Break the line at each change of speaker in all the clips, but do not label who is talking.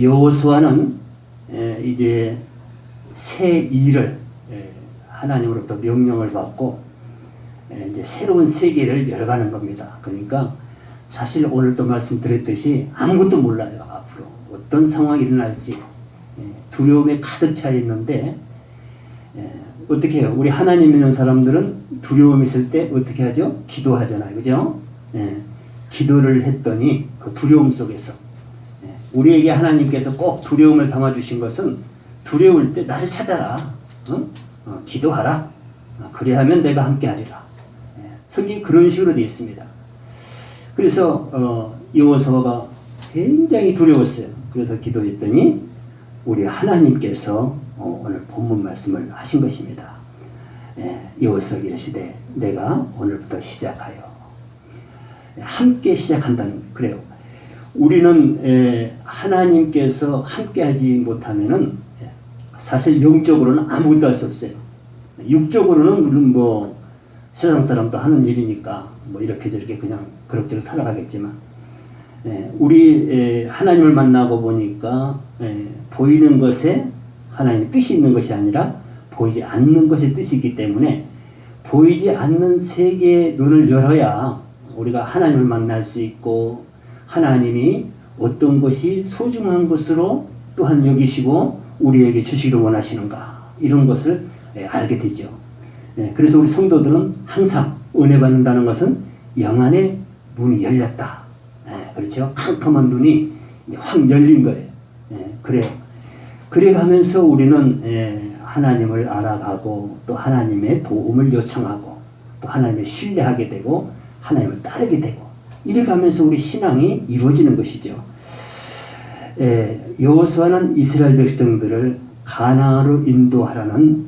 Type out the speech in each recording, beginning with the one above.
여호수아는 이제 새 일을 하나님으로부터 명령을 받고 이제 새로운 세계를 열어가는 겁니다. 그러니까 사실 오늘도 말씀드렸듯이 아무것도 몰라요. 앞으로 어떤 상황이 일어날지 두려움에 가득 차 있는데 어떻게 해요? 우리 하나님 믿는 사람들은 두려움이 있을 때 어떻게 하죠? 기도하잖아요. 그죠? 기도를 했더니 그 두려움 속에서 우리에게 하나님께서 꼭 두려움을 담아주신 것은 두려울 때 나를 찾아라. 기도하라. 그래야 하면 내가 함께 하리라. 성경이 그런 식으로 되어 있습니다. 그래서 여호수아가 굉장히 두려웠어요. 그래서 기도했더니 우리 하나님께서 오늘 본문 말씀을 하신 것입니다. 여호수아 이르시되 내가 오늘부터 시작하여 함께 시작한다는 그래요. 우리는 하나님께서 함께하지 못하면은 사실 영적으로는 아무것도 할 수 없어요. 육적으로는 물론 뭐 세상 사람도 하는 일이니까 뭐 이렇게 저렇게 그냥 그럭저럭 살아가겠지만 우리 하나님을 만나고 보니까 보이는 것에 하나님의 뜻이 있는 것이 아니라 보이지 않는 것의 뜻이 있기 때문에 보이지 않는 세계의 눈을 열어야 우리가 하나님을 만날 수 있고 하나님이 어떤 것이 소중한 것으로 또한 여기시고 우리에게 주시기를 원하시는가 이런 것을 알게 되죠. 그래서 우리 성도들은 항상 은혜 받는다는 것은 영안의 문이 열렸다. 그렇죠? 캄캄한 눈이 이제 확 열린 거예요. 그래요. 그래 가면서 우리는 하나님을 알아가고 또 하나님의 도움을 요청하고 또 하나님을 신뢰하게 되고 하나님을 따르게 되고 이래 가면서 우리 신앙이 이루어지는 것이죠. 여호수아는 이스라엘 백성들을 가나안으로 인도하라는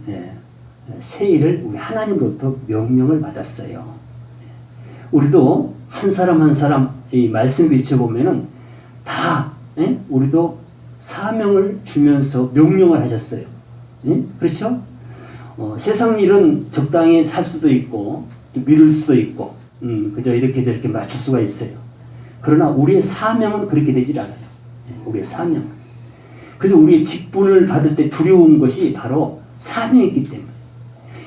새 일을 우리 하나님으로부터 명령을 받았어요. 우리도 한 사람 한 사람 이 말씀 비춰보면은 다 우리도 사명을 주면서 명령을 하셨어요. 그렇죠? 세상 일은 적당히 살 수도 있고 미룰 수도 있고 그저 이렇게 저렇게 맞출 수가 있어요. 그러나 우리의 사명은 그렇게 되질 않아요. 우리의 사명. 그래서 우리의 직분을 받을 때 두려운 것이 바로 사명이기 때문에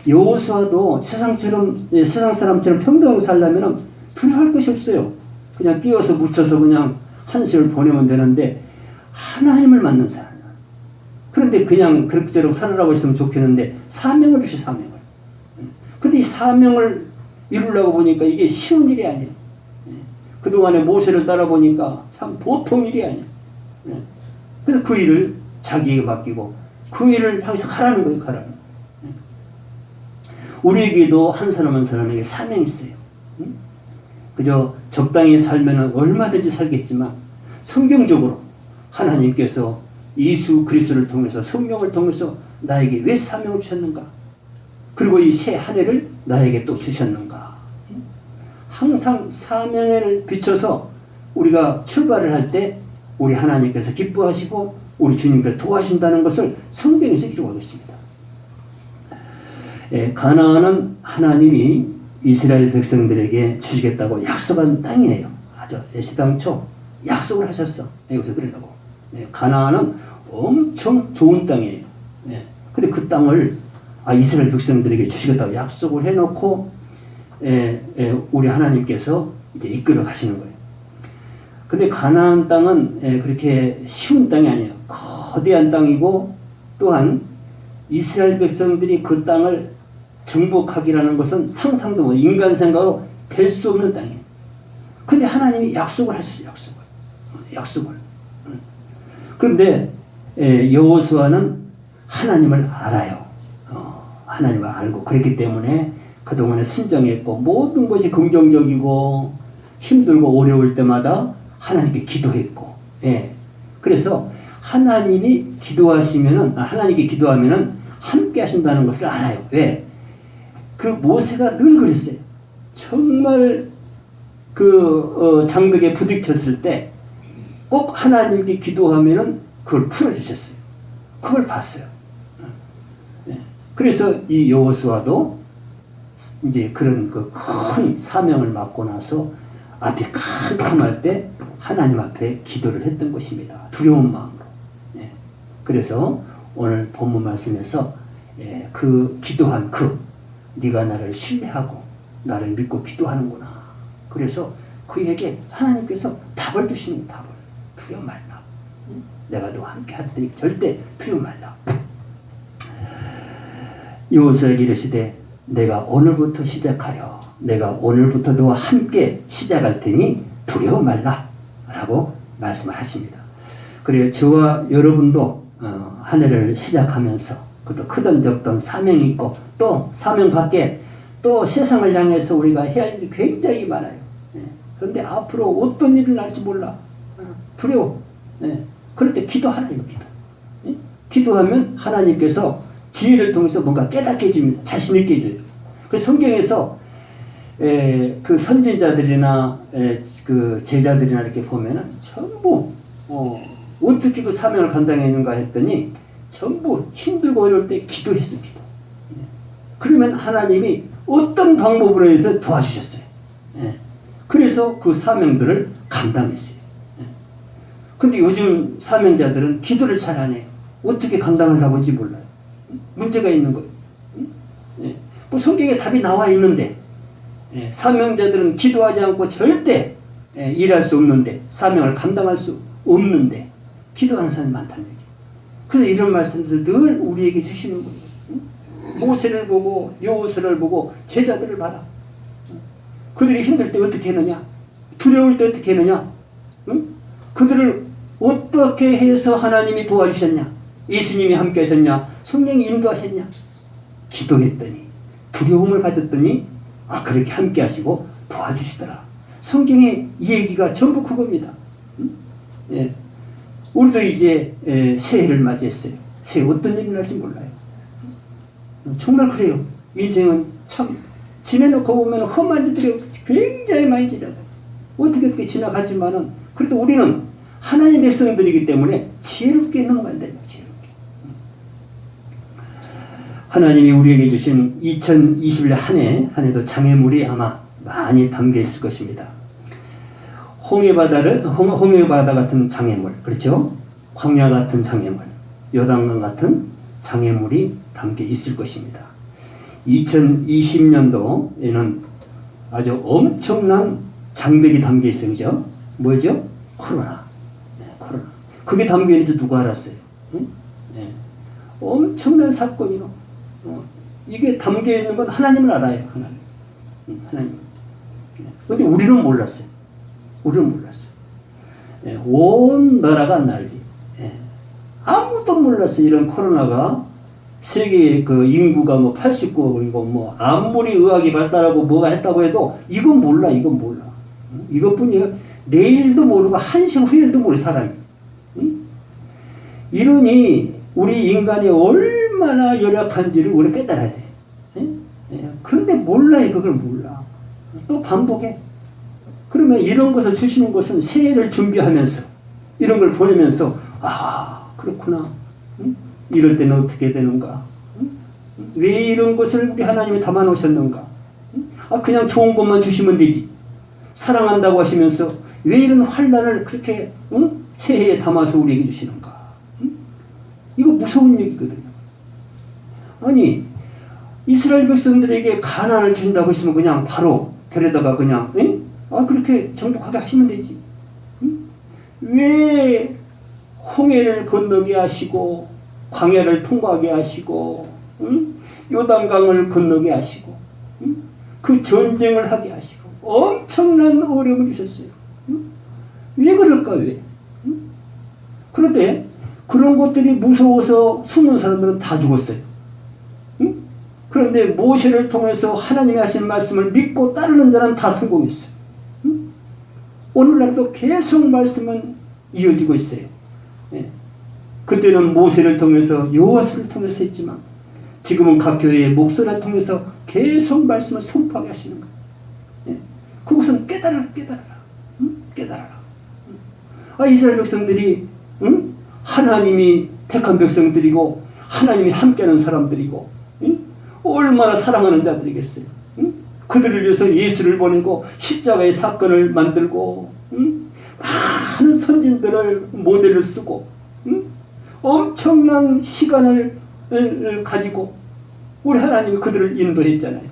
여호수아도 세상 사람처럼 평등하게 살려면 두려워할 것이 없어요. 그냥 끼워서 묻혀서 그냥 한 세월 보내면 되는데 하나님을 만난 사람. 그런데 그냥 그럭저럭 살아라고 했으면 좋겠는데 사명을 주시 사명을. 근데 이 사명을 이루려고 보니까 이게 쉬운 일이 아니에요. 그동안에 모세를 따라 보니까 참 보통 일이 아니에요. 그래서 그 일을 자기에게 맡기고 그 일을 향해서 가라는 거예요. 가라는 거예요. 우리에게도 한 사람 한 사람에게 사명이 있어요. 그저 적당히 살면 얼마든지 살겠지만 성경적으로 하나님께서 예수 그리스도를 통해서 성령을 통해서 나에게 왜 사명을 주셨는가? 그리고 이 새 한 해를 나에게 또 주셨는가? 항상 사명을 비춰서 우리가 출발을 할 때 우리 하나님께서 기뻐하시고 우리 주님께서 도와주신다는 것을 성경에서 기록하고 있습니다. 가나안은 하나님이 이스라엘 백성들에게 주시겠다고 약속한 땅이에요. 아주 애시당초 약속을 하셨어. 여기서 그러려고. 가나안은 엄청 좋은 땅이에요. 근데 그 땅을 이스라엘 백성들에게 주시겠다고 약속을 해놓고 우리 하나님께서 이제 이끌어 가시는 거예요. 근데 가나안 땅은 그렇게 쉬운 땅이 아니에요. 거대한 땅이고 또한 이스라엘 백성들이 그 땅을 정복하기라는 것은 상상도 못 인간 생각으로 될 수 없는 땅이에요. 근데 하나님이 약속을 하셨어요. 약속을. 그런데 여호수아는 하나님을 알아요. 하나님을 알고 그랬기 때문에 그동안에 순종했고 모든 것이 긍정적이고 힘들고 어려울 때마다 하나님께 기도했고 그래서 하나님이 하나님께 기도하면은 함께 하신다는 것을 알아요. 왜? 그 모세가 늘 그랬어요. 정말 장벽에 부딪혔을 때 꼭 하나님께 기도하면은 그걸 풀어주셨어요. 그걸 봤어요. 그래서 이 여호수아도 이제 그런 그 큰 사명을 맡고 나서 앞이 캄캄할 때 하나님 앞에 기도를 했던 것입니다. 두려운 마음으로. 예. 그래서 오늘 본문 말씀에서 그 기도한 네가 나를 신뢰하고 나를 믿고 기도하는구나. 그래서 그에게 하나님께서 답을 주시는 답을. 두려워 말라. 내가 너와 함께 하더니 절대 두려워 말라. 여호수아에게 이르시되 내가 오늘부터 시작하여 내가 오늘부터 너와 함께 시작할 테니 두려워 말라 라고 말씀을 하십니다. 그래요. 저와 여러분도 한 해를 시작하면서 그것도 크든 적든 사명이 있고 또 사명 밖에 또 세상을 향해서 우리가 해야 할 일이 굉장히 많아요. 그런데 앞으로 어떤 일이 날지 몰라. 두려워. 그럴 때 기도하라요. 기도하면 하나님께서 지혜를 통해서 뭔가 깨닫게 해줍니다. 자신 있게 해줘요. 그래서 성경에서 그 선지자들이나 그 제자들이나 이렇게 보면은 전부 어떻게 그 사명을 감당했는가 했더니 전부 힘들고 어려울 때 기도했습니다. 그러면 하나님이 어떤 방법으로 해서 도와주셨어요. 그래서 그 사명들을 감당했어요. 근데 요즘 사명자들은 기도를 잘 안 해요. 어떻게 감당을 하는지 몰라요. 문제가 있는 거예요. 뭐 성경에 답이 나와 있는데 사명자들은 기도하지 않고 절대 일할 수 없는데 사명을 감당할 수 없는데 기도하는 사람이 많다는 얘기예요. 그래서 이런 말씀들을 늘 우리에게 주시는 거예요. 모세를 보고 여호수아를 보고 제자들을 봐라. 그들이 힘들 때 어떻게 했느냐? 두려울 때 어떻게 했느냐? 그들을 어떻게 해서 하나님이 도와주셨냐? 예수님이 함께 하셨냐? 성령이 인도하셨냐? 기도했더니 두려움을 가졌더니 그렇게 함께 하시고 도와주시더라. 성경의 이 얘기가 전부 그겁니다. 우리도 이제 새해를 맞이했어요. 새해 어떤 일이 날지 몰라요. 정말 그래요. 인생은 참 지내놓고 보면 험한 일들이 굉장히 많이 지나가요. 어떻게 지나가지만은 그래도 우리는 하나님의 백성들이기 때문에 지혜롭게 넘어가야 돼요. 지혜롭게. 하나님이 우리에게 주신 2021년 한 해도 장애물이 아마 많이 담겨 있을 것입니다. 홍해바다 같은 장애물, 그렇죠? 광야 같은 장애물, 요단강 같은 장애물이 담겨 있을 것입니다. 2020년도에는 아주 엄청난 장벽이 담겨 있어요. 그죠? 뭐죠? 코로나. 코로나. 그게 담겨 있는지 누가 알았어요? 엄청난 사건이요. 이게 담겨 있는 건 하나님은 알아요. 하나님. 근데 우리는 몰랐어요. 온 나라가 난리. 아무도 몰랐어요. 이런 코로나가 세계 그 인구가 뭐 89억이고 뭐 아무리 의학이 발달하고 뭐가 했다고 해도 이건 몰라. 이것뿐이야. 내일도 모르고 한시간 후에도 모르는 사람이. 이러니 우리 인간이 얼마나 열악한지를 우리 깨달아야 돼. 그런데 몰라요. 그걸 몰라. 또 반복해. 그러면 이런 것을 주시는 것은 새해를 준비하면서 이런 걸 보내면서 그렇구나. 이럴 때는 어떻게 되는가? 왜 이런 것을 우리 하나님이 담아 놓으셨는가? 그냥 좋은 것만 주시면 되지. 사랑한다고 하시면서 왜 이런 환난을 그렇게 새해에 담아서 우리에게 주시는가? 이거 무서운 얘기거든요. 아니 이스라엘 백성들에게 가나안을 주신다고 했으면 그냥 바로 데려다가 그냥 그렇게 정복하게 하시면 되지. 왜 홍해를 건너게 하시고 광야를 통과하게 하시고 요단강을 건너게 하시고 그 전쟁을 하게 하시고 엄청난 어려움을 주셨어요. 왜 그럴까? 왜? 그런데 그런 것들이 무서워서 숨는 사람들은 다 죽었어요. 그런데 모세를 통해서 하나님이 하신 말씀을 믿고 따르는 자는 다 성공했어요. 오늘날도 계속 말씀은 이어지고 있어요. 그때는 모세를 통해서 여호와를 통해서 했지만 지금은 각 교회의 목소리를 통해서 계속 말씀을 선포하게 하시는 거예요. 그것은 깨달아라. 이스라엘 백성들이 하나님이 택한 백성들이고 하나님이 함께하는 사람들이고 얼마나 사랑하는 자들이겠어요. 그들을 위해서 예수를 보내고 십자가의 사건을 만들고 많은 선진들을 모델로 쓰고 엄청난 시간을 가지고 우리 하나님이 그들을 인도했잖아요.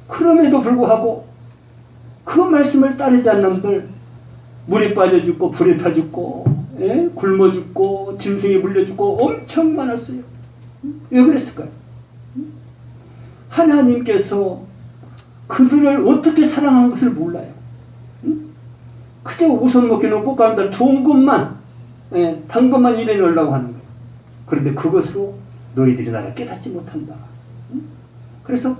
그럼에도 불구하고 그 말씀을 따르지 않는 분들 물에 빠져 죽고 불에 타 죽고 굶어 죽고 짐승에 물려 죽고 엄청 많았어요. 왜 그랬을까요? 하나님께서 그들을 어떻게 사랑하는 것을 몰라요. 그저 우선 먹기는 꽃가루들 좋은 것만 단 것만 입에 넣으려고 하는 거예요. 그런데 그것으로 너희들이 나를 깨닫지 못한다. 그래서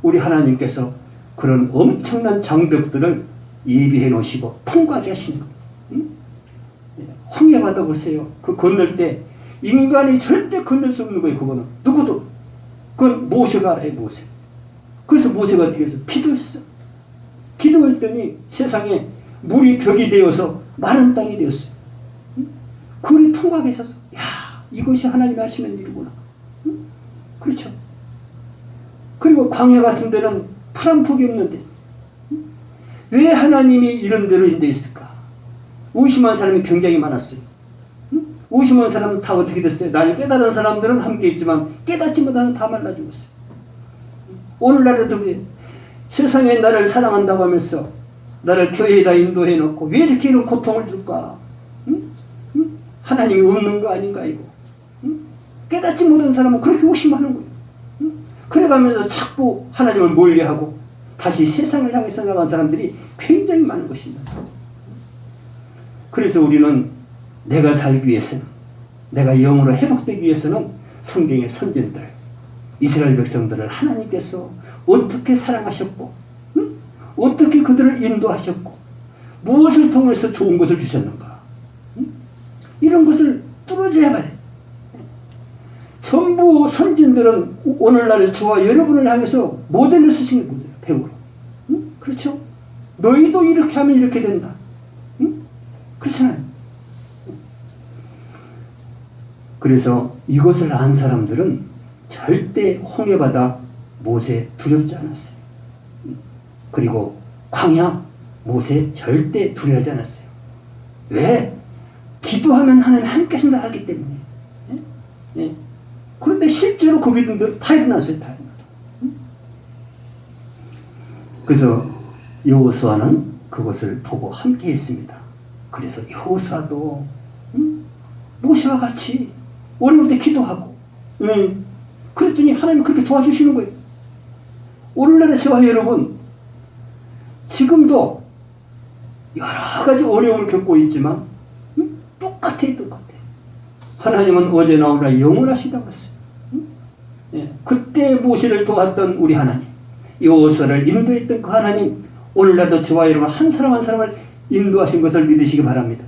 우리 하나님께서 그런 엄청난 장벽들을 예비해 놓으시고 통과하게 하시는 거예요. 홍해 바다 보세요. 그 건널 때 인간이 절대 건널 수 없는 거예요. 그거는 누구도. 그건 모세가 알아요. 모세. 그래서 모세가 어떻게 해서 기도했어. 기도했더니 세상에 물이 벽이 되어서 마른 땅이 되었어요. 그걸 통과하게 하셔서 야, 이것이 하나님이 하시는 일이구나. 그렇죠. 그리고 광야 같은 데는 풀 한 폭이 없는데 왜 하나님이 이런 데로 인도했을까? 의심한 사람이 굉장히 많았어요. 의심한 사람은 다 어떻게 됐어요? 나를 깨달은 사람들은 함께 있지만 깨닫지 못하는 다 말라 죽었어요. 오늘날에도 왜 세상에 나를 사랑한다고 하면서 나를 교회에다 인도해 놓고 왜 이렇게 이런 고통을 줄까? 하나님이 없는 거 아닌가 이거. 깨닫지 못한 사람은 그렇게 의심하는 거예요. 그래가면서 자꾸 하나님을 멀리하고 다시 세상을 향해서 나간 사람들이 굉장히 많은 것입니다. 그래서 우리는 내가 살기 위해서는, 내가 영으로 회복되기 위해서는 성경의 선진들, 이스라엘 백성들을 하나님께서 어떻게 사랑하셨고 어떻게 그들을 인도하셨고 무엇을 통해서 좋은 것을 주셨는가, 이런 것을 뚫어져야 봐요. 전부 선진들은 오늘날 저와 여러분을 향해서 모델을 쓰신 거예요. 배우로. 그렇죠? 너희도 이렇게 하면 이렇게 된다. 그렇잖아요. 그래서 이것을 안 사람들은 절대 홍해바다 모세 두렵지 않았어요. 그리고 광야 모세 절대 두려워하지 않았어요. 왜? 기도하면 하나님 함께 하신다 알기 때문에. 예? 그런데 실제로 그 믿음들 다 일어났어요. 다 일어났어요. 그래서 여호수아는 그것을 보고 함께 했습니다. 그래서 여호수아도 모세와 같이 어려울 때 기도하고 그랬더니 하나님이 그렇게 도와주시는 거예요. 오늘날의 저와 여러분 지금도 여러 가지 어려움을 겪고 있지만 똑같아요. 똑같아요. 하나님은 어제나 오늘 영원하시다고 했어요. 예, 그때 모세를 도왔던 우리 하나님, 여호수아를 인도했던 그 하나님, 오늘날도 저와 여러분 한 사람 한 사람을 인도하신 것을 믿으시기 바랍니다.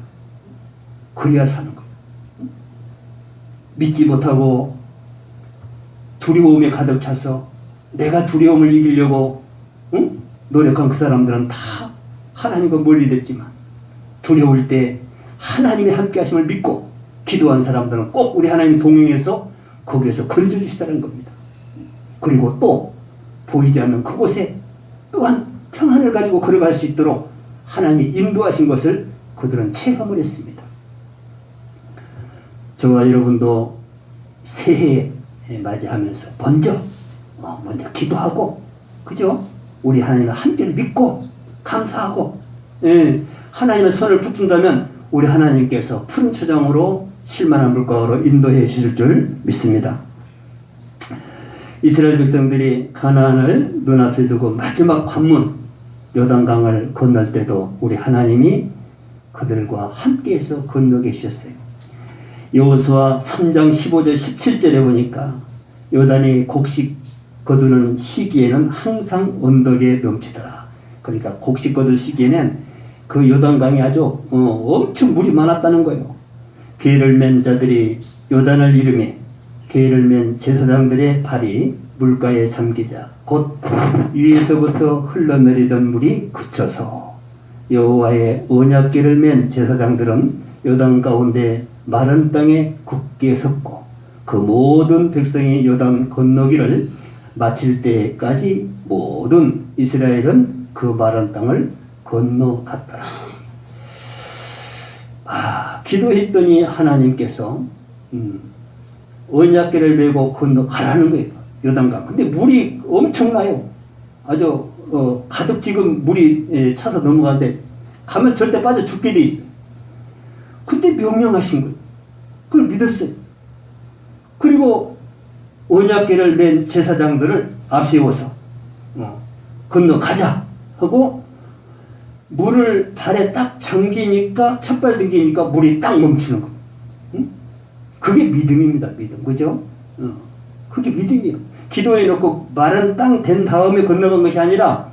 그래야 사는 거예요. 믿지 못하고 두려움에 가득 차서 내가 두려움을 이기려고 노력한 그 사람들은 다 하나님과 멀리 됐지만 두려울 때 하나님의 함께 하심을 믿고 기도한 사람들은 꼭 우리 하나님 동행해서 거기에서 건져주시다는 겁니다. 그리고 또 보이지 않는 그곳에 또한 평안을 가지고 걸어갈 수 있도록 하나님이 인도하신 것을 그들은 체험을 했습니다. 저와 여러분도 새해 맞이하면서 먼저 기도하고, 그죠? 우리 하나님을 함께 믿고 감사하고, 하나님의 손을 붙든다면 우리 하나님께서 푸른 초장으로 실만한 물가로 인도해 주실 줄 믿습니다. 이스라엘 백성들이 가나안을 눈앞에 두고 마지막 관문 요단강을 건널 때도 우리 하나님이 그들과 함께해서 건너게 해주셨어요. 여호수아 3장 15절 17절에 보니까 요단이 곡식 거두는 시기에는 항상 언덕에 넘치더라. 그러니까 곡식 거둘 시기에는 그 요단강이 아주 엄청 물이 많았다는 거예요. 괴를 맨 자들이 요단을 이르매 괴를 맨 제사장들의 발이 물가에 잠기자 곧 위에서부터 흘러내리던 물이 그쳐서 여호와의 언약궤를 맨 제사장들은 요단 가운데 마른 땅에 굳게 섰고 그 모든 백성이 요단 건너기를 마칠 때까지 모든 이스라엘은 그 마른 땅을 건너갔더라. 기도했더니 하나님께서 언약궤를 메고 건너가라는 거예요. 요단강. 근데 물이 엄청나요. 아주 가득 지금 물이 차서 넘어가는데 가면 절대 빠져 죽게 돼 있어요. 그때 명령하신 거예요. 그걸 믿었어요. 그리고 언약궤를 낸 제사장들을 앞세워서 건너가자 하고 물을 발에 딱 잠기니까 첫발 등기니까 물이 딱 멈추는 거예요. 그게 믿음입니다. 믿음. 그죠? 그게 믿음이에요. 기도해 놓고 마른 땅 된 다음에 건너간 것이 아니라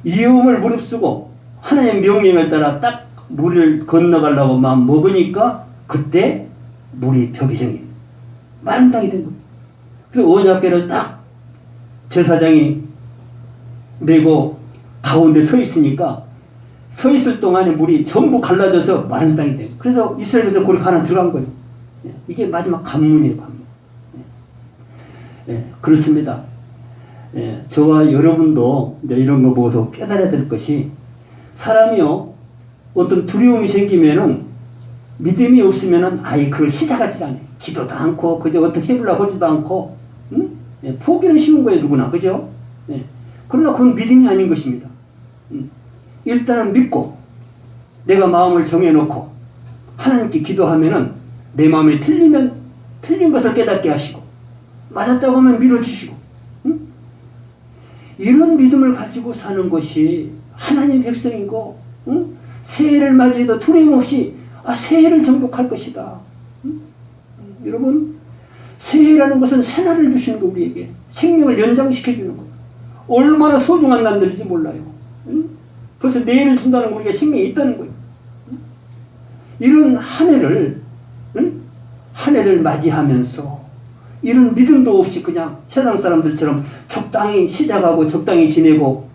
위험을 무릅쓰고 하나님의 명령을 따라 딱 물을 건너가려고 마음 먹으니까 그때 물이 벽이 생겨요. 마른 땅이 된 거예요. 그래서 언약궤를 딱 제사장이 메고 가운데 서 있으니까 서 있을 동안에 물이 전부 갈라져서 마른 땅이 돼요. 그래서 이스라엘에서 거기 가나 들어간 거예요. 이게 마지막 관문이에요. 관문. 그렇습니다. 저와 여러분도 이제 이런 거 보고서 깨달아야 될 것이 사람이요 어떤 두려움이 생기면은 믿음이 없으면은 아예 그걸 시작하지 않아요. 기도도 않고 그저 어떻게 해보려고 하지도 않고 포기는 쉬운 거예요. 누구나. 그죠? 그러나 그건 믿음이 아닌 것입니다. 일단은 믿고 내가 마음을 정해놓고 하나님께 기도하면은 내 마음이 틀리면 틀린 것을 깨닫게 하시고 맞았다고 하면 밀어주시고 이런 믿음을 가지고 사는 것이 하나님 백성이고 새해를 맞이해도 두려움 없이 새해를 정복할 것이다. 여러분 새해라는 것은 새날을 주시는 거 우리에게 생명을 연장시켜주는 거 얼마나 소중한 날들인지 몰라요. 벌써 내일을 준다는 거 우리가 생명이 있다는 거예요. 이런 한 해를 맞이하면서 이런 믿음도 없이 그냥 세상 사람들처럼 적당히 시작하고 적당히 지내고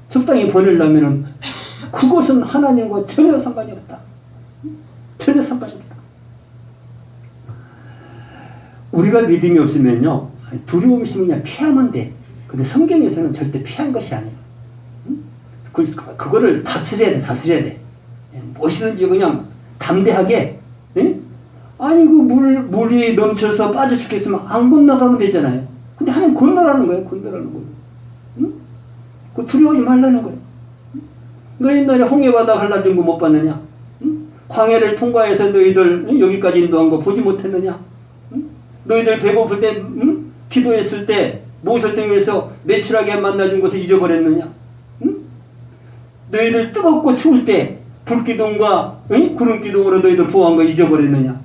적당히 보내려면은 그것은 하나님과 전혀 상관이 없다. 전혀 상관이 없다. 우리가 믿음이 없으면요 두려움이 있으면 그냥 피하면 돼. 근데 성경에서는 절대 피한 것이 아니에요. 그거를 다스려야 돼. 다스려야 돼. 무엇이든지 그냥 담대하게 아니 그 물이 넘쳐서 빠져 죽겠으면 안 건너가면 되잖아요. 근데 하나님 건너라는 거예요. 건너라는 거예요. 그 두려워하지 말라는 거예요. 너 옛날에 홍해바다 갈라진 거 못 봤느냐? 광야를 통과해서 너희들 여기까지 인도한 거 보지 못했느냐? 너희들 배고플 때 기도했을 때 모실 등에서 매출하게 만나준 것을 잊어버렸느냐? 너희들 뜨겁고 추울 때 불기둥과 구름기둥으로 너희들 보호한 거 잊어버렸느냐?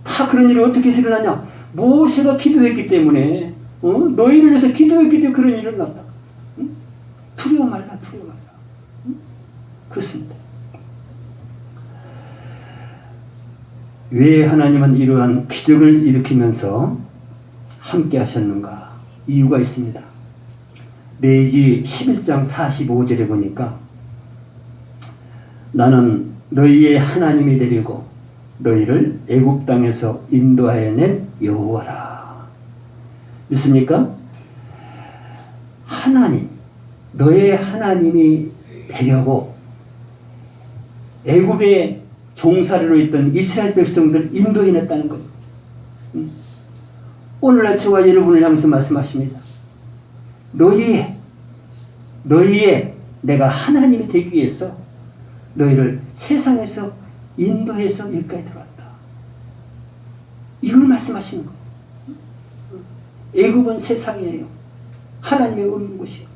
다 그런 일이 어떻게 일어나냐? 모세가 기도했기 때문에 너희를 위해서 기도했기 때문에 그런 일이 일어났다. 두려워 말라. 두려워 말라. 그렇습니다. 왜 하나님은 이러한 기적을 일으키면서 함께 하셨는가? 이유가 있습니다. 레위기 11장 45절에 보니까 나는 너희의 하나님이 되리고 너희를 애굽 땅에서 인도하여 낸 여호와라. 믿습니까? 하나님, 너의 하나님이 되려고 애굽의 종살이로 있던 이스라엘 백성들 인도해냈다는 거예요. 오늘날 저와 여러분을 향해서 말씀하십니다. 너희의 내가 하나님이 되기 위해서 너희를 세상에서 인도해서 여기까지 들어왔다. 이걸 말씀하시는 거예요. 애굽은 세상이에요. 하나님의 없는 곳이요.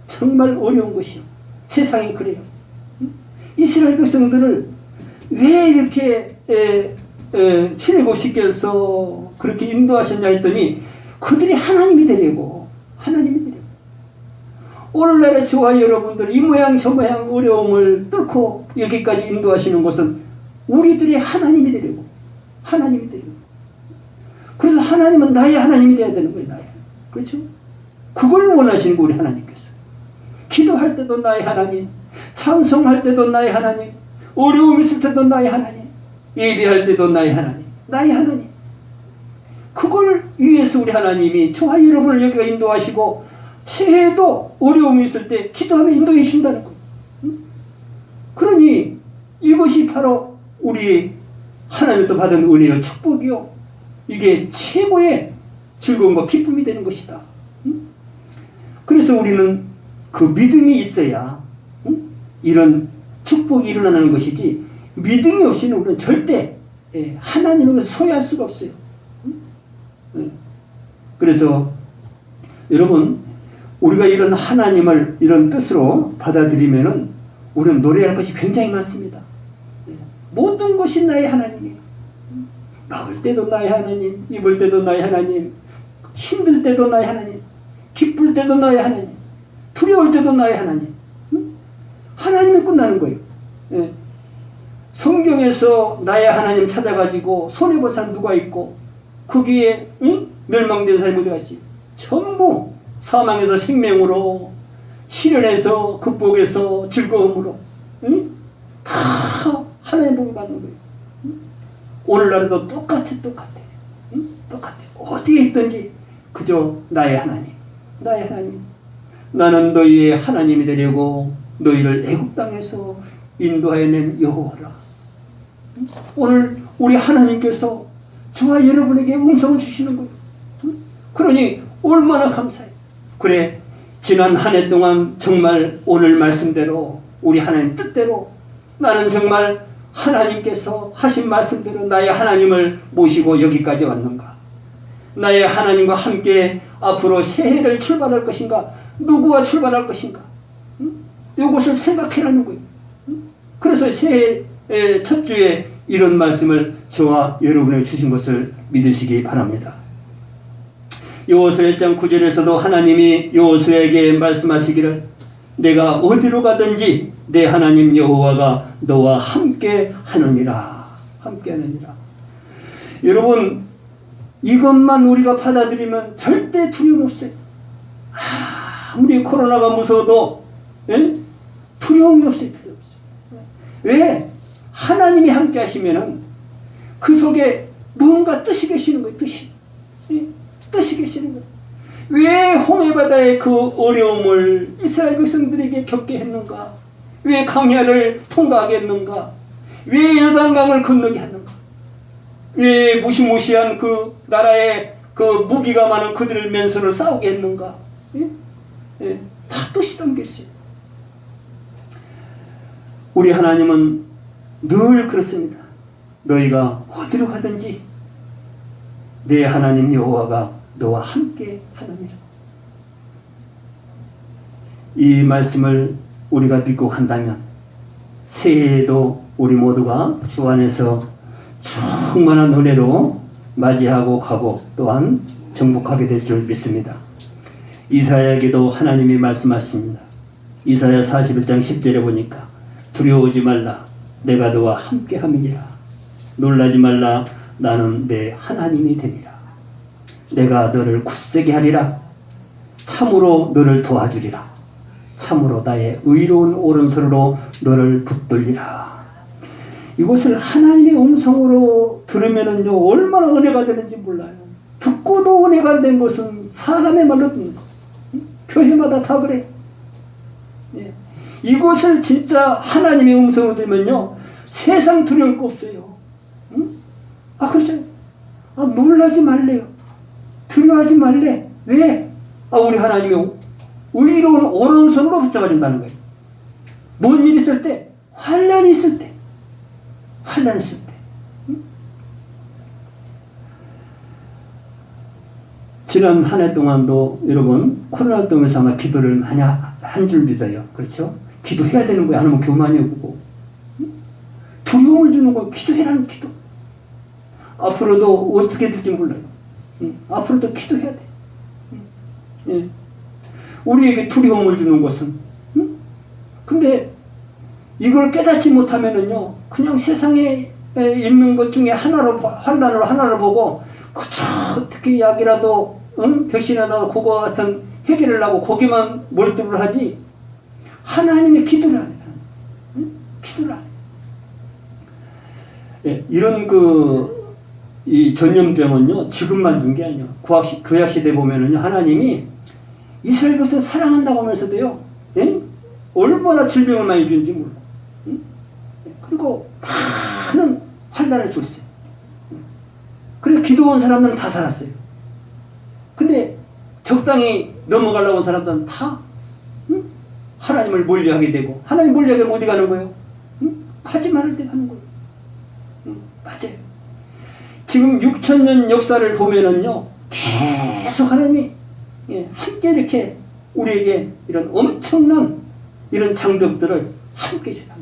정말 어려운 곳이요. 세상이 그래요. 이스라엘 백성들을 왜 이렇게 출애굽시켜서 그렇게 인도하셨냐 했더니 그들이 하나님이 되려고. 오늘날의 저와 여러분들 이 모양 저 모양 어려움을 뚫고 여기까지 인도하시는 것은 우리들이 하나님이 되려고. 그래서 하나님은 나의 하나님이 되어야 되는 거예요. 나의. 그렇죠? 그걸 원하시는 거 우리 하나님께서. 기도할 때도 나의 하나님, 찬송할 때도 나의 하나님, 어려움 있을 때도 나의 하나님, 예배할 때도 나의 하나님. 그걸 위해서 우리 하나님이 저와 여러분을 여기가 인도하시고 새해에도 어려움이 있을 때 기도하면 인도해 주신다는 거예요. 그러니 이것이 바로 우리 하나님부터 받은 은혜요 축복이요. 이게 최고의 즐거움과 기쁨이 되는 것이다. 그래서 우리는 그 믿음이 있어야 이런 축복이 일어나는 것이지, 믿음이 없이는 우리는 절대 하나님을 소유할 수가 없어요. 그래서 여러분, 우리가 이런 하나님을 이런 뜻으로 받아들이면은 우리는 노래할 것이 굉장히 많습니다. 모든 것이 나의 하나님이에요. 먹을 때도 나의 하나님, 입을 때도 나의 하나님, 힘들 때도 나의 하나님, 기쁠 때도 나의 하나님, 두려울 때도 나의 하나님. 하나님이 끝나는 거예요. 성경에서 나의 하나님 찾아가지고 손해볼 사람 누가 있고, 거기에 멸망된 사람이 어디가 있어요? 전부 사망에서 생명으로, 시련에서 극복해서 즐거움으로 다 하나님 복을 받는 거예요. 오늘날에도 똑같아. 똑같아. 어디에 있든지 그저 나의 하나님, 나의 하나님. 나는 너희의 하나님이 되려고 너희를 애굽 땅에서 인도하여 낸 여호와라. 오늘 우리 하나님께서 저와 여러분에게 음성을 주시는 거예요. 그러니 얼마나 감사해요. 그래, 지난 한 해 동안 정말 오늘 말씀대로, 우리 하나님 뜻대로 나는 정말 하나님께서 하신 말씀대로 나의 하나님을 모시고 여기까지 왔는가? 나의 하나님과 함께 앞으로 새해를 출발할 것인가? 누구와 출발할 것인가? 이것을 생각해라는 거예요. 그래서 새해 첫 주에 이런 말씀을 저와 여러분에게 주신 것을 믿으시기 바랍니다. 여호수아 1장 9절에서도 하나님이 여호수아에게 말씀하시기를, 내가 어디로 가든지 내 하나님 여호와가 너와 함께 하느니라. 함께 하느니라. 여러분, 이것만 우리가 받아들이면 절대 두려움 없어요. 아무리 코로나가 무서워도 두려움이 없어요. 두려움 없어요. 왜? 하나님이 함께 하시면은 그 속에 뭔가 뜻이 계시는 거예요. 뜻이 계시는 거예요. 왜 홍해바다의 그 어려움을 이스라엘 백성들에게 겪게 했는가? 왜 광야를 통과하게 했는가? 왜 요단강을 건너게 했는가? 왜 무시무시한 그 나라의 그 무기가 많은 그들을 맨손으로 싸우게 했는가? 다 뜻이 담겨 있어요. 우리 하나님은 늘 그렇습니다. 너희가 어디로 가든지 내 하나님 여호와가 너와 함께 하느니라. 이 말씀을 우리가 믿고 간다면 새해에도 우리 모두가 주 안에서 충만한 은혜로 맞이하고 가고 또한 정복하게 될 줄 믿습니다. 이사야에게도 하나님이 말씀하십니다. 이사야 41장 10절에 보니까 두려워하지 말라, 내가 너와 함께 함이니라. 놀라지 말라, 나는 내 하나님이 되니라. 내가 너를 굳세게 하리라. 참으로 너를 도와주리라. 참으로 나의 의로운 오른손으로 너를 붙들리라. 이것을 하나님의 음성으로 들으면은요, 얼마나 은혜가 되는지 몰라요. 듣고도 은혜가 된 것은 사람의 말로 듣는 거. 교회마다 다 그래. 이것을 진짜 하나님의 음성으로 들으면요, 세상 두려울 거 없어요. 그렇죠. 놀라지 말래요. 두려워하지 말래. 왜? 우리 하나님이 의로운 오른손으로 붙잡아준다는 거예요. 뭔 일이 있을 때? 환난이 있을 때. 환난이 있을 때. 지난 한 해 동안도 여러분 코로나 때문에 아마 기도를 많이 한 줄 믿어요. 그렇죠? 기도해야 되는 거야. 안 하면 교만이 오고. 두려움을 주는 거 기도해라는 기도. 앞으로도 어떻게 될지 몰라요. 앞으로도 기도해야 돼. 우리에게 두려움을 주는 것은, 근데 이걸 깨닫지 못하면은요, 그냥 세상에 있는 것 중에 하나로, 환난으로 하나를 보고, 그저 어떻게 약이라도, 백신이라도 그거 같은 해결을 하고 거기만 몰두를 하지, 하나님의 기도를 안 해요. 기도를 안 해요. 이런 이 전염병은요, 지금만 준 게 아니에요. 구약시대 보면은요, 하나님이 이스라엘 백성을 사랑한다고 하면서도요, 얼마나 질병을 많이 주는지 몰라. 그리고 많은 판단을 줬어요. 그래서 기도원 사람들은 다 살았어요. 근데 적당히 넘어가려고 온 사람들은 다 하나님을 멀리하게 되고, 하나님 멀리하면 어디 가는 거예요? 하지 말을 때 가는 거예요. 맞아요. 지금 6,000년 역사를 보면은요, 계속 하나님이 함께 이렇게 우리에게 이런 엄청난 이런 장벽들을 함께 주는 거예요.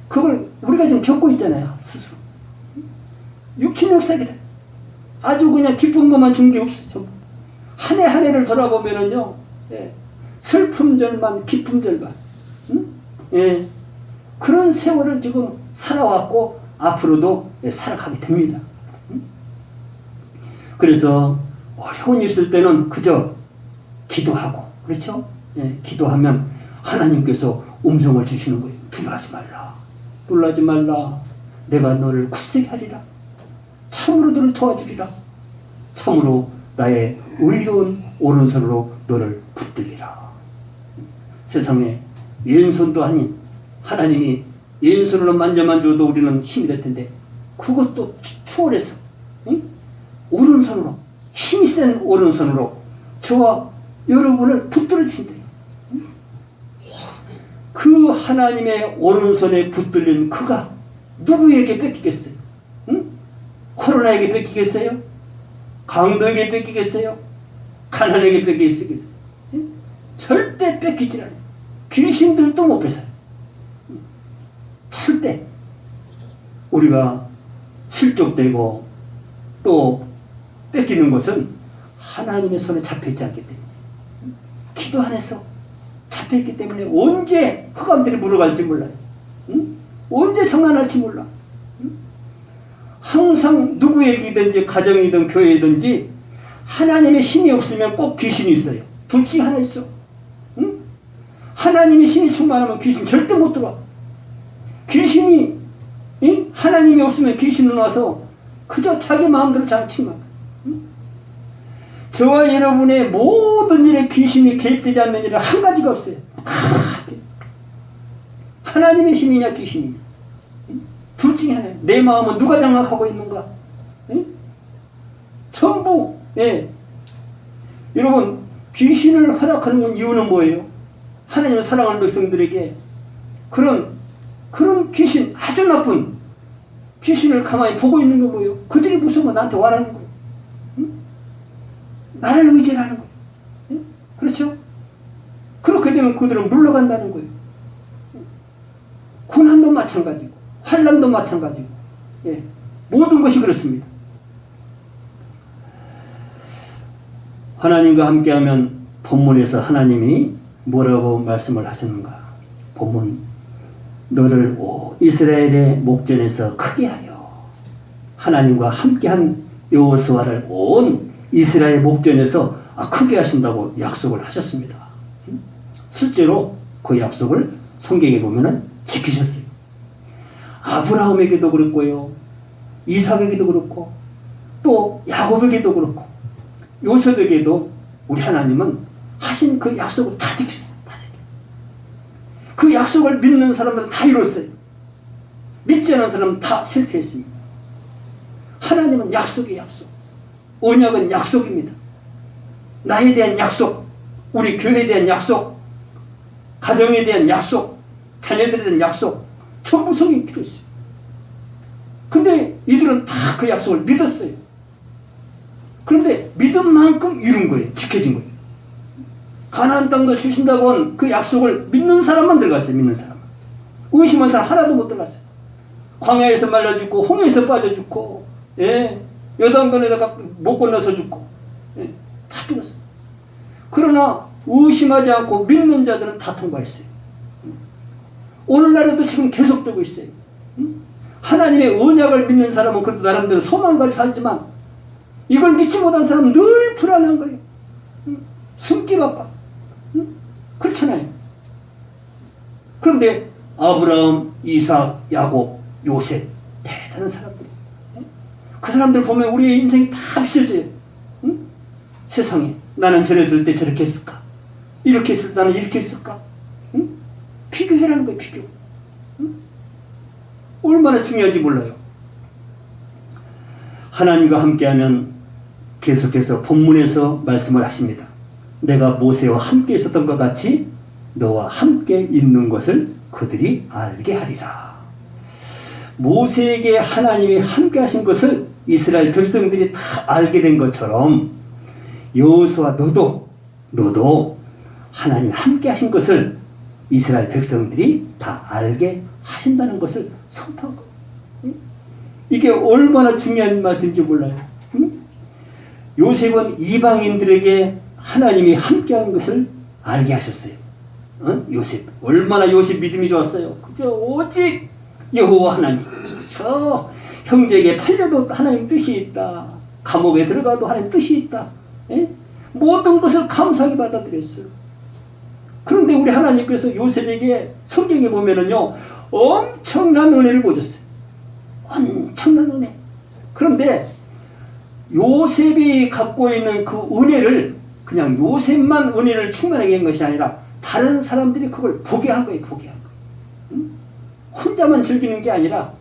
그걸 우리가 지금 겪고 있잖아요, 스스로. 6,000년 역사기래. 아주 그냥 기쁜 것만 준 게 없어. 한 해 한 해를 돌아보면은요, 슬픔 절반, 기쁨 절반. 그런 세월을 지금 살아왔고, 앞으로도 살아가게 됩니다. 그래서 어려운 일 있을 때는 그저 기도하고, 그렇죠? 기도하면 하나님께서 음성을 주시는 거예요. 두려워하지 말라. 놀라지 말라. 내가 너를 굳세게 하리라. 참으로 너를 도와주리라. 참으로 나의 의로운 오른손으로 너를 붙들리라. 세상에 왼손도 아닌 하나님이 왼손으로 만져만 줘도 우리는 힘이 될 텐데, 그것도 초월해서 오른손으로, 힘이 센 오른손으로 저와 여러분을 붙들어 주신대요. 그 하나님의 오른손에 붙들린 그가 누구에게 뺏기겠어요? 코로나에게 뺏기겠어요? 강도에게 뺏기겠어요? 가난에게 뺏기겠어요? 절대 뺏기질 않아요. 귀신들도 못 뺏어요. 절대. 우리가 실족되고 또 뺏기는 것은 하나님의 손에 잡혀있지 않기 때문에, 기도 안에서 잡혀있기 때문에 언제 흑암들이 물어갈지 몰라요. 언제 성난할지 몰라. 항상 누구에게든지 가정이든 교회이든지 하나님의 신이 없으면 꼭 귀신이 있어요. 둘 중에 하나 있어. 하나님의 신이 충만하면 귀신 절대 못 들어와. 귀신이 하나님이 없으면 귀신은 와서 그저 자기 마음대로 장치만. 저와 여러분의 모든 일에 귀신이 개입되지 않는 일은 한 가지가 없어요. 하나님의 신이냐 귀신이냐. 둘 중에 하나예요. 내 마음은 누가 장악하고 있는가? 전부. 여러분, 귀신을 허락하는 이유는 뭐예요? 하나님을 사랑하는 백성들에게 그런 귀신, 아주 나쁜 귀신을 가만히 보고 있는 게 뭐예요? 그들이 무서우면 나한테 와라는 거예요. 나를 의지하는 거예요. 그렇죠? 그렇게 되면 그들은 물러간다는 거예요. 고난도 마찬가지고 환난도 마찬가지고, 모든 것이 그렇습니다. 하나님과 함께하면 본문에서 하나님이 뭐라고 말씀을 하시는가? 본문, 너를 이스라엘의 목전에서 크게 하여. 하나님과 함께한 여호수아를 온 이스라엘 목전에서 크게 하신다고 약속을 하셨습니다. 실제로 그 약속을 성경에 보면은 지키셨어요. 아브라함에게도 그랬고요, 이삭에게도 그렇고, 또 야곱에게도 그렇고, 요셉에게도 우리 하나님은 하신 그 약속을 다 지켰어요. 다 지켰어요. 그 약속을 믿는 사람들은 다 이뤘어요. 믿지 않은 사람은 다 실패했습니다. 하나님은 약속이 약속. 언약은 약속입니다. 나에 대한 약속, 우리 교회에 대한 약속, 가정에 대한 약속, 자녀들에 대한 약속, 전부 성경에 필요했어요. 근데 이들은 다 그 약속을 믿었어요. 그런데 믿은 만큼 이룬 거예요. 지켜진 거예요. 가나안 땅도 주신다고 한 그 약속을 믿는 사람만 들어갔어요. 믿는 사람. 의심한 사람 하나도 못 들어갔어요. 광야에서 말라 죽고 홍해에서 빠져 죽고, 요단강에다가 못 건너서 죽고, 다 죽었어요. 그러나 의심하지 않고 믿는 자들은 다 통과했어요. 오늘날에도 지금 계속되고 있어요. 하나님의 언약을 믿는 사람은 그래도 나름대로 소망을 살지만, 이걸 믿지 못한 사람은 늘 불안한 거예요. 숨기 바빠. 그렇잖아요. 그런데 아브라함, 이삭, 야곱, 요셉, 대단한 사람들. 그 사람들 보면 우리의 인생이 다 비춰져요. 세상에 나는 저랬을 때 저렇게 했을까? 이렇게 했을 때 나는 이렇게 했을까? 비교해라는 거예요. 비교. 얼마나 중요한지 몰라요. 하나님과 함께하면 계속해서 본문에서 말씀을 하십니다. 내가 모세와 함께 있었던 것 같이 너와 함께 있는 것을 그들이 알게 하리라. 모세에게 하나님이 함께 하신 것을 이스라엘 백성들이 다 알게 된 것처럼 여호수아 너도 하나님 함께 하신 것을 이스라엘 백성들이 다 알게 하신다는 것을 선포한 거예요. 이게 얼마나 중요한 말씀인지 몰라요. 요셉은 이방인들에게 하나님이 함께하는 것을 알게 하셨어요. 요셉 얼마나 요셉 믿음이 좋았어요. 그저 오직 여호와 하나님, 저 형제에게 팔려도 하나님 뜻이 있다. 감옥에 들어가도 하나님 뜻이 있다. 예? 모든 것을 감사하게 받아들였어요. 그런데 우리 하나님께서 요셉에게 성경에 보면은요 엄청난 은혜를 보여줬어요. 엄청난 은혜. 그런데 요셉이 갖고 있는 그 은혜를 그냥 요셉만 은혜를 충만하게 한 것이 아니라 다른 사람들이 그걸 보게 한 거예요. 보게 한 거예요. 혼자만 즐기는 게 아니라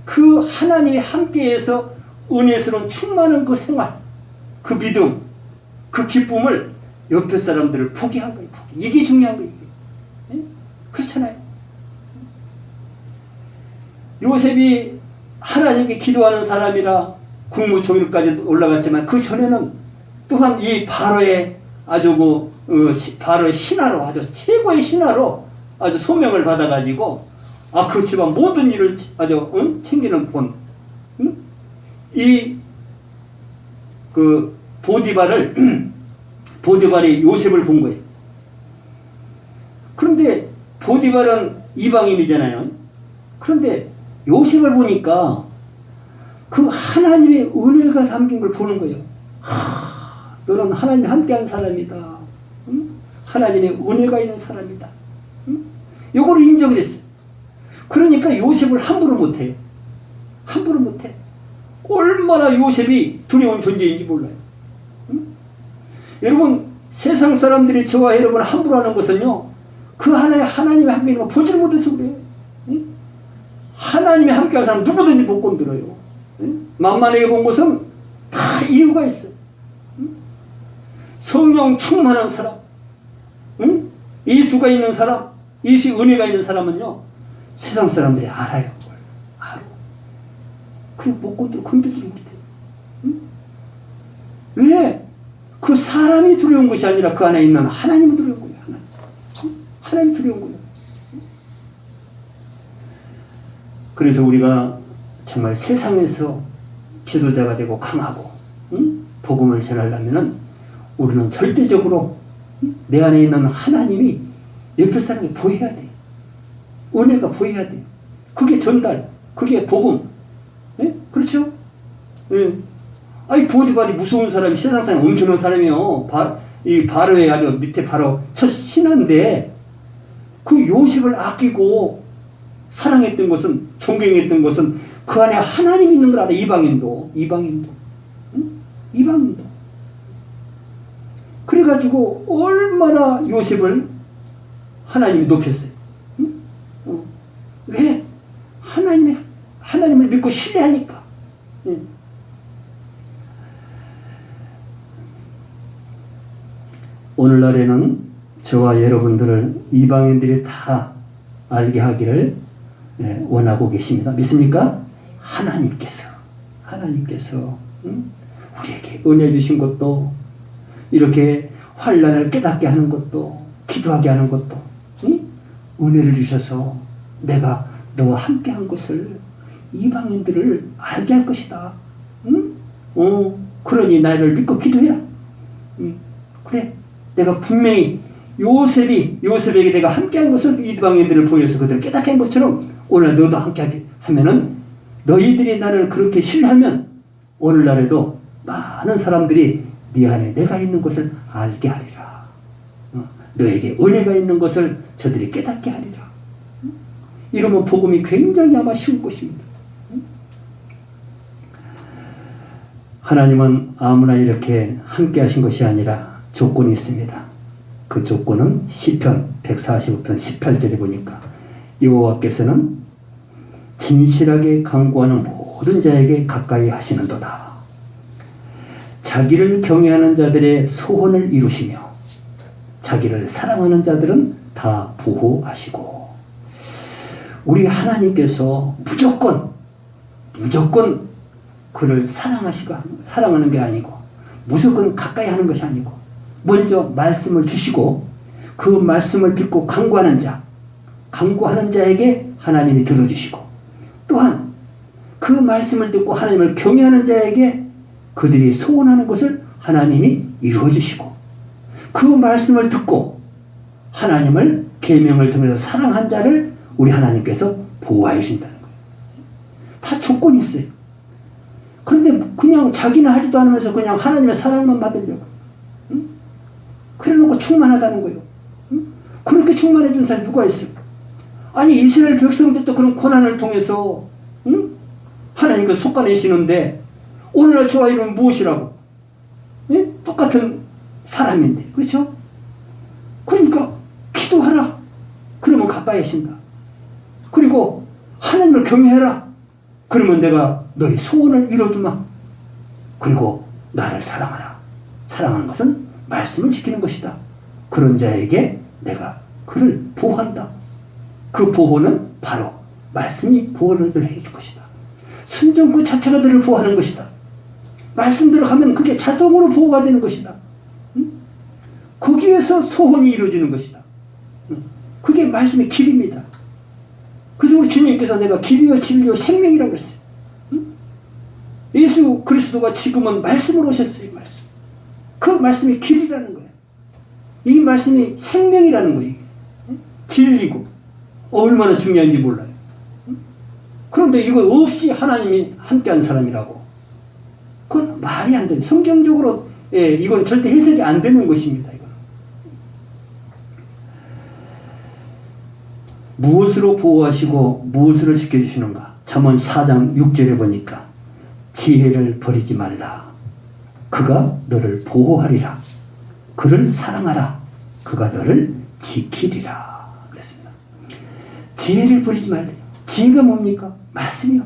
그 하나님이 함께해서 은혜스러운 충만한 그 생활, 그 믿음, 그 기쁨을 옆에 사람들을 보게 한 거예요. 보게. 이게 중요한 거예요. 예? 그렇잖아요. 요셉이 하나님께 기도하는 사람이라 국무총리까지 올라갔지만 그 전에는 또한 이 바로의 아주 바로의 신하로 아주 최고의 신하로 아주 소명을 받아가지고 그 집안 모든 일을 아주 챙기는 본 이 그 보디발이 요셉을 본 거예요. 그런데 보디발은 이방인이잖아요. 그런데 요셉을 보니까 그 하나님의 은혜가 담긴 걸 보는 거예요. 너는 하나님 함께한 사람이다. 하나님의 은혜가 있는 사람이다. 요거를 인정을 했어요. 그러니까 요셉을 함부로 못해요. 함부로 못해. 얼마나 요셉이 두려운 존재인지 몰라요. 여러분 세상 사람들이 저와 여러분 함부로 하는 것은요 그 하나님의 함께 있는 거 보지를 못해서 그래요. 하나님의 함께한 사람 누구든지 못 건드려요. 만만하게 본 것은 다 이유가 있어요. 성령 충만한 사람, 이수가 있는 사람, 이수 은혜가 있는 사람은요 세상 사람들이 알아요. 알아. 그냥 못 건들지 못해요. 왜? 그 사람이 두려운 것이 아니라 그 안에 있는 하나님이 두려운 거예요. 하나님 두려운 거예요. 그래서 우리가 정말 세상에서 지도자가 되고 강하고 복음을 전하려면은 우리는 절대적으로 내 안에 있는 하나님이 옆에 사람이 보여야 돼. 은혜가 보여야 돼. 그게 전달, 그게 복음. 네? 그렇죠? 네. 보디발이 무서운 사람이 세상 사람 엄청난 사람이요. 이 바로의 아주 밑에 바로 첫 신하인데 그 요셉을 아끼고 사랑했던 것은 존경했던 것은 그 안에 하나님이 있는 걸 알아. 이방인도. 그래가지고 얼마나 요셉을 하나님이 높였어요. 왜? 하나님을 믿고 신뢰하니까. 오늘날에는 저와 여러분들을 이방인들이 다 알게 하기를 원하고 계십니다. 믿습니까? 하나님께서 우리에게 은혜 주신 것도 이렇게 환난을 깨닫게 하는 것도 기도하게 하는 것도 은혜를 주셔서 내가 너와 함께한 것을 이방인들을 알게 할 것이다. 그러니 나를 믿고 기도해라. 그래, 내가 분명히 요셉에게 내가 함께한 것을 이방인들을 보여서 그들을 깨닫게 한 것처럼 오늘 너도 함께하게 하면은 너희들이 나를 그렇게 신뢰하면 오늘날에도 많은 사람들이 네 안에 내가 있는 것을 알게 하리라. 너에게 은혜가 있는 것을 저들이 깨닫게 하리라. 이러면 복음이 굉장히 아마 쉬울 것입니다. 하나님은 아무나 이렇게 함께 하신 것이 아니라 조건이 있습니다. 그 조건은 시편 145편 18절에 보니까 여호와께서는 진실하게 간구하는 모든 자에게 가까이 하시는도다. 자기를 경외하는 자들의 소원을 이루시며 자기를 사랑하는 자들은 다 보호하시고. 우리 하나님께서 무조건 그를 사랑하는 게 아니고 무조건 가까이 하는 것이 아니고 먼저 말씀을 주시고 그 말씀을 듣고 간구하는 자에게 하나님이 들어주시고, 또한 그 말씀을 듣고 하나님을 경외하는 자에게 그들이 소원하는 것을 하나님이 이루어주시고, 그 말씀을 듣고 하나님을 계명을 통해서 사랑한 자를 우리 하나님께서 보호해 주신다는 거예요. 다 조건이 있어요. 그런데 그냥 자기는 하지도 않으면서 그냥 하나님의 사랑만 받으려고, 응? 그래놓고 충만하다는 거예요. 응? 그렇게 충만해 준 사람이 누가 있어요? 아니 이스라엘 백성들도 그런 고난을 통해서, 응? 하나님께 속가내시는데 오늘날 저와 이름은 무엇이라고? 응? 똑같은 사람인데, 그렇죠? 그러니까 기도하라. 그러면 가까이 하신다. 그리고 하나님을 경외해라. 그러면 내가 너희 소원을 이뤄주마. 그리고 나를 사랑하라. 사랑하는 것은 말씀을 지키는 것이다. 그런 자에게 내가 그를 보호한다. 그 보호는 바로 말씀이 보호를 해줄 것이다. 순종 그 자체가 너를 보호하는 것이다. 말씀대로 가면 그게 자동으로 보호가 되는 것이다. 응? 거기에서 소원이 이루어지는 것이다. 응? 그게 말씀의 길입니다. 그래서 우리 주님께서 내가 길이요 진리요 생명이라고 했어요. 응? 예수 그리스도가 지금은 말씀으로 오셨어요. 말씀. 그 말씀이 길이라는 거예요. 이 말씀이 생명이라는 거예요. 응? 진리고 얼마나 중요한지 몰라요. 응? 그런데 이거 없이 하나님이 함께한 사람이라고. 그건 말이 안 돼요. 성경적으로 이건 절대 해석이 안 되는 것입니다. 이건. 무엇으로 보호하시고 무엇으로 지켜주시는가? 잠언 4장 6절에 보니까 지혜를 버리지 말라. 그가 너를 보호하리라. 그를 사랑하라. 그가 너를 지키리라. 그랬습니다. 지혜를 버리지 말라. 지혜가 뭡니까? 말씀이요.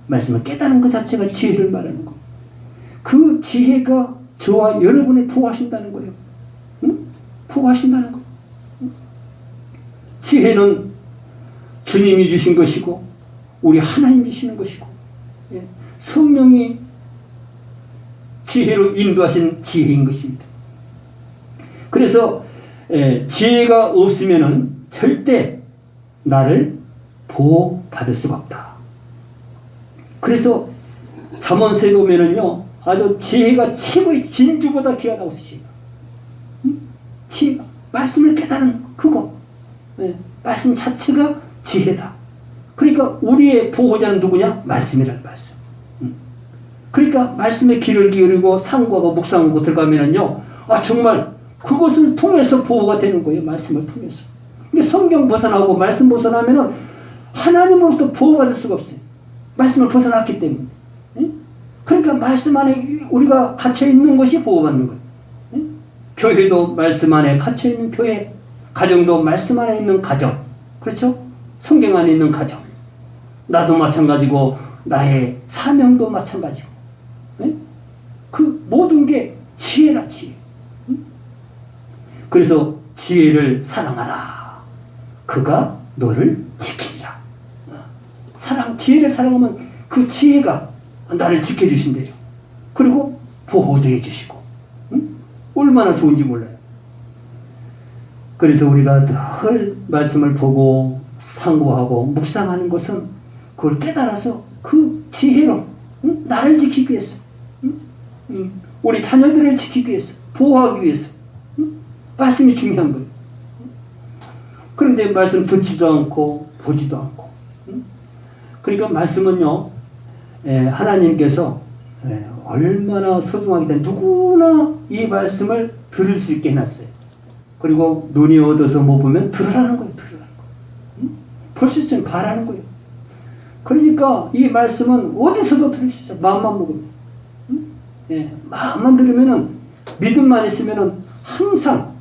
말씀을 깨달은 것 자체가 지혜를 말하는 거. 그 지혜가 저와 여러분을 보호하신다는 거예요. 응? 보호하신다는 거. 응? 지혜는 주님이 주신 것이고 우리 하나님이 주시는 것이고, 예. 성령이 지혜로 인도하신 지혜인 것입니다. 그래서 지혜가 없으면은 절대 나를 보호받을 수가 없다. 그래서 잠언서에 보면은요, 아주 지혜가 최고의 진주보다 귀하다고 쓰시죠. 지혜가 말씀을 깨달은 그거, 말씀 자체가 지혜다. 그러니까 우리의 보호자는 누구냐? 말씀이라는 말씀. 그러니까 말씀의 귀를 기울이고 상고하고 묵상하고 들어가면은요, 정말 그것을 통해서 보호가 되는 거예요. 말씀을 통해서. 그러니까 성경 벗어나고 말씀 벗어나면은 하나님으로부터 보호받을 수가 없어요. 말씀을 벗어났기 때문에. 그러니까 말씀 안에 우리가 갇혀 있는 것이 보호받는 거예요. 교회도 말씀 안에 갇혀 있는 교회, 가정도 말씀 안에 있는 가정, 그렇죠? 성경 안에 있는 가정. 나도 마찬가지고 나의 사명도 마찬가지고. 그 모든 게 지혜라, 지혜. 그래서 지혜를 사랑하라. 그가 너를 지키리라. 지혜를 사랑하면 그 지혜가 나를 지켜주신대요. 그리고 보호도 해주시고. 얼마나 좋은지 몰라요. 그래서 우리가 늘 말씀을 보고 상고하고 묵상하는 것은 그걸 깨달아서 그 지혜로 나를 지키기 위해서, 우리 자녀들을 지키기 위해서, 보호하기 위해서 말씀이 중요한 거예요. 그런데 말씀 듣지도 않고 보지도 않고. 그러니까 말씀은요, 하나님께서 얼마나 소중하기 때문에 누구나 이 말씀을 들을 수 있게 해놨어요. 그리고 눈이 얻어서 못 보면 들으라는 거예요. 들으라는 거예요. 볼 수 있으면 봐라는 거예요. 그러니까 이 말씀은 어디서도 들을 수 있어요. 마음만 먹으면. 마음만 들으면은, 믿음만 있으면은 항상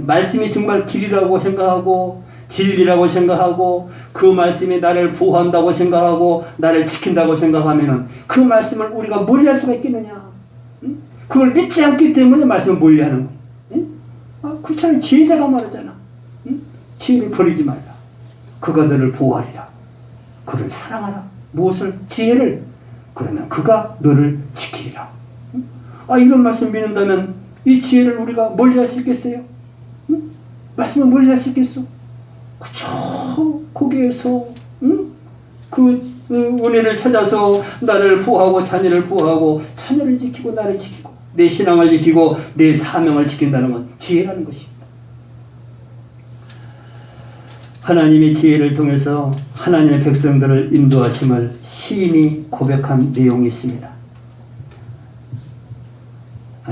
말씀이 정말 길이라고 생각하고 진리라고 생각하고 그 말씀이 나를 보호한다고 생각하고 나를 지킨다고 생각하면은 그 말씀을 우리가 멀리할 수가 있겠느냐? 응? 그걸 믿지 않기 때문에 말씀을 멀리하는 거예요. 응? 그렇잖아요. 제자가 말하잖아. 응? 지혜를 버리지 말라. 그가 너를 보호하리라. 그를 사랑하라. 무엇을? 지혜를. 그러면 그가 너를 지키리라. 응? 이런 말씀 믿는다면 이 지혜를 우리가 멀리할 수 있겠어요? 응? 말씀을 멀리할 수 있겠어? 그쵸? 거기에서 응? 그 은혜를 찾아서 나를 보호하고 자녀를 보호하고 자녀를 지키고 나를 지키고 내 신앙을 지키고 내 사명을 지킨다는 건 지혜라는 것입니다. 하나님이 지혜를 통해서 하나님의 백성들을 인도하심을 시인이 고백한 내용이 있습니다.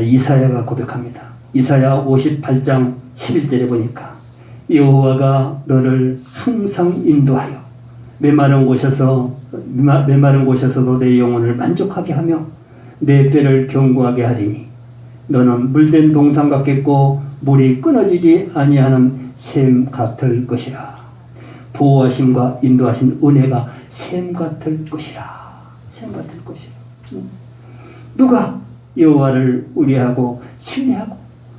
이사야가 고백합니다. 이사야 58장 11절에 보니까 여호와가 너를 항상 인도하여 메마른 곳에서도 내 영혼을 만족하게 하며 내 뼈를 견고하게 하리니 너는 물된 동산 같겠고 물이 끊어지지 아니하는 샘 같을 것이라. 보호하심과 인도하신 은혜가 샘 같을 것이라. 샘 같을 것이라. 누가 여호와를 의뢰하고 신뢰하고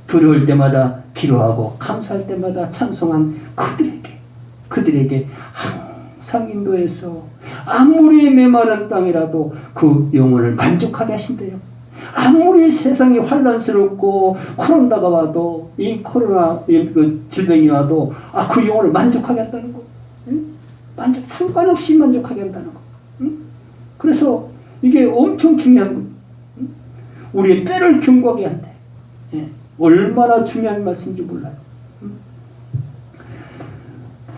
두려울 때마다 기도하고 감사할 때마다 찬송한 그들에게 항상 인도해서 아무리 메마른 땅이라도 그 영혼을 만족하게 하신대요. 아무리 세상이 환란스럽고 코로나가 와도 이 코로나 그 질병이 와도 그 영혼을 만족하게 한다는 거. 응? 상관없이 만족하게 한다는 거. 응? 그래서 이게 엄청 중요한 거예요. 응? 우리의 뼈를 견고하게 한대. 예. 얼마나 중요한 말씀인지 몰라요.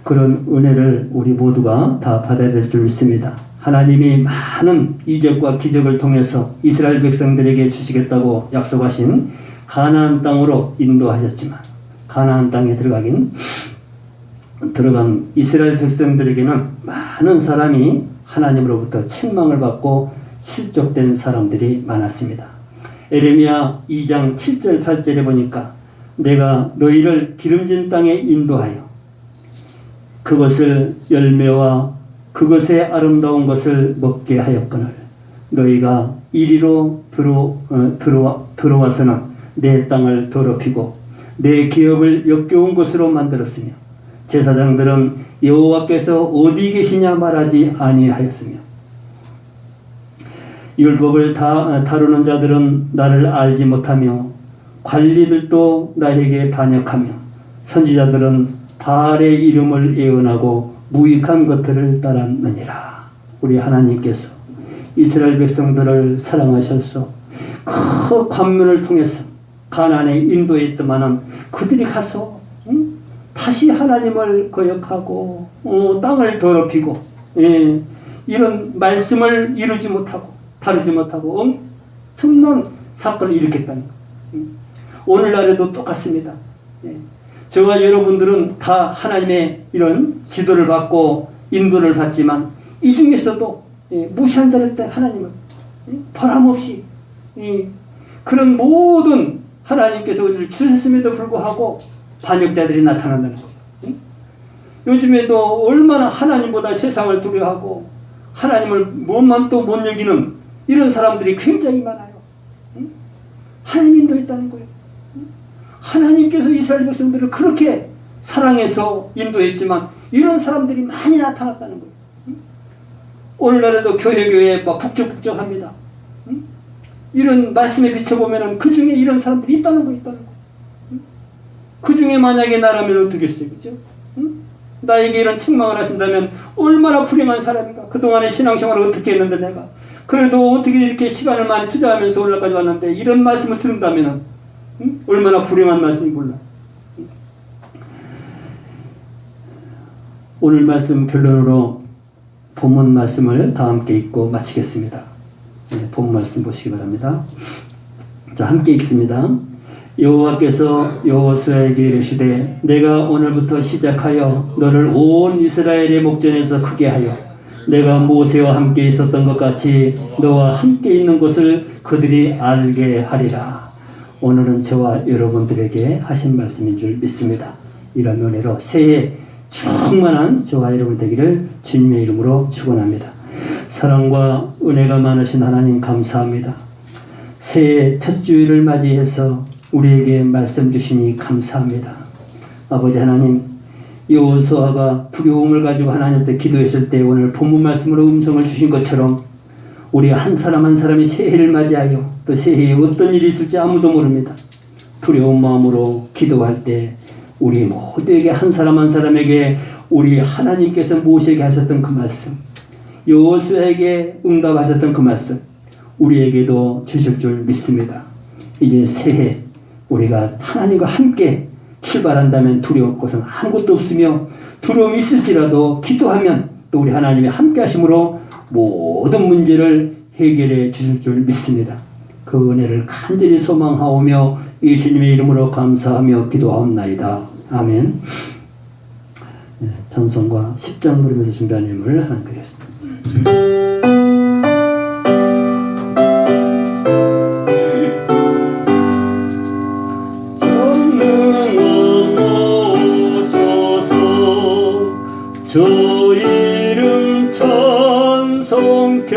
그런 은혜를 우리 모두가 다 받아야 될 줄 믿습니다. 하나님이 많은 이적과 기적을 통해서 이스라엘 백성들에게 주시겠다고 약속하신 가나안 땅으로 인도하셨지만 가나안 땅에 들어간 이스라엘 백성들에게는 많은 사람이 하나님으로부터 책망을 받고 실족된 사람들이 많았습니다. 에레미야 2장 7절 8절에 보니까 내가 너희를 기름진 땅에 인도하여 그것을 열매와 그것의 아름다운 것을 먹게 하였거늘 너희가 이리로 들어와서는 내 땅을 더럽히고 내 기업을 역겨운 곳으로 만들었으며 제사장들은 여호와께서 어디 계시냐 말하지 아니하였으며 율법을 다루는 자들은 나를 알지 못하며 관리들도 나에게 반역하며 선지자들은 바알의 이름을 예언하고 무익한 것들을 따랐느니라. 우리 하나님께서 이스라엘 백성들을 사랑하셔서 그 관문을 통해서 가나안에 인도했더만은 그들이 가서 다시 하나님을 거역하고 땅을 더럽히고 이런 말씀을 이루지 못하고 다루지 못하고 엄청난 사건을 일으켰다는 거예요. 오늘날에도 똑같습니다. 저와 여러분들은 다 하나님의 이런 지도를 받고 인도를 받지만 이 중에서도 무시한 자를 때 하나님은 보람없이 그런 모든 하나님께서 우리를 주셨음에도 불구하고 반역자들이 나타난다는 거예요. 요즘에도 얼마나 하나님보다 세상을 두려워하고 하나님을 몸만 못 여기는 이런 사람들이 굉장히 많아요. 하나님 인도했다는 거예요. 하나님께서 이스라엘 백성들을 그렇게 사랑해서 인도했지만 이런 사람들이 많이 나타났다는 거예요. 오늘날에도 교회에 막 북적북적합니다. 이런 말씀에 비춰보면 그 중에 이런 사람들이 있다는 거. 그 중에 만약에 나라면 어떻겠어요? 그죠? 나에게 이런 책망을 하신다면 얼마나 불행한 사람인가. 그동안의 신앙생활을 어떻게 했는데 내가 그래도 어떻게 이렇게 시간을 많이 투자하면서 올라까지 왔는데 이런 말씀을 들은다면 얼마나 불행한 말씀이 몰라. 오늘 말씀 결론으로 본문 말씀을 다 함께 읽고 마치겠습니다. 본 말씀 보시기 바랍니다. 자, 함께 읽습니다. 여호와께서 여호수아에게 이르시되 내가 오늘부터 시작하여 너를 온 이스라엘의 목전에서 크게 하여 내가 모세와 함께 있었던 것 같이 너와 함께 있는 것을 그들이 알게 하리라. 오늘은 저와 여러분들에게 하신 말씀인 줄 믿습니다. 이런 은혜로 새해 충만한 저와 여러분 되기를 주님의 이름으로 축원합니다. 사랑과 은혜가 많으신 하나님 감사합니다. 새해 첫 주일을 맞이해서 우리에게 말씀 주시니 감사합니다. 아버지 하나님, 여호수아가 두려움을 가지고 하나님께 기도했을 때 오늘 본문 말씀으로 음성을 주신 것처럼 우리 한 사람 한 사람이 새해를 맞이하여 또 새해에 어떤 일이 있을지 아무도 모릅니다. 두려운 마음으로 기도할 때 우리 모두에게 한 사람 한 사람에게 우리 하나님께서 모세에게 하셨던 그 말씀, 여호수아에게 응답하셨던 그 말씀 우리에게도 주실 줄 믿습니다. 이제 새해 우리가 하나님과 함께 출발한다면 두려울 것은 아무것도 없으며 두려움이 있을지라도 기도하면 또 우리 하나님이 함께 하심으로 모든 문제를 해결해 주실 줄 믿습니다. 그 은혜를 간절히 소망하오며 예수님의 이름으로 감사하며 기도하옵나이다. 아멘. 찬송과 10장 부르면서 준비한 예물을 하나님 드리겠습니다. 주 이름 찬송케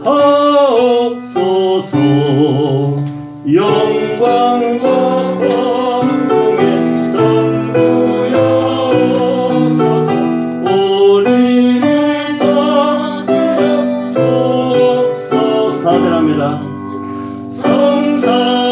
하옵소서. 영광과 권능의 선구여옵소서. 우리를 다스려 주옵소서. 사들합니다. 성사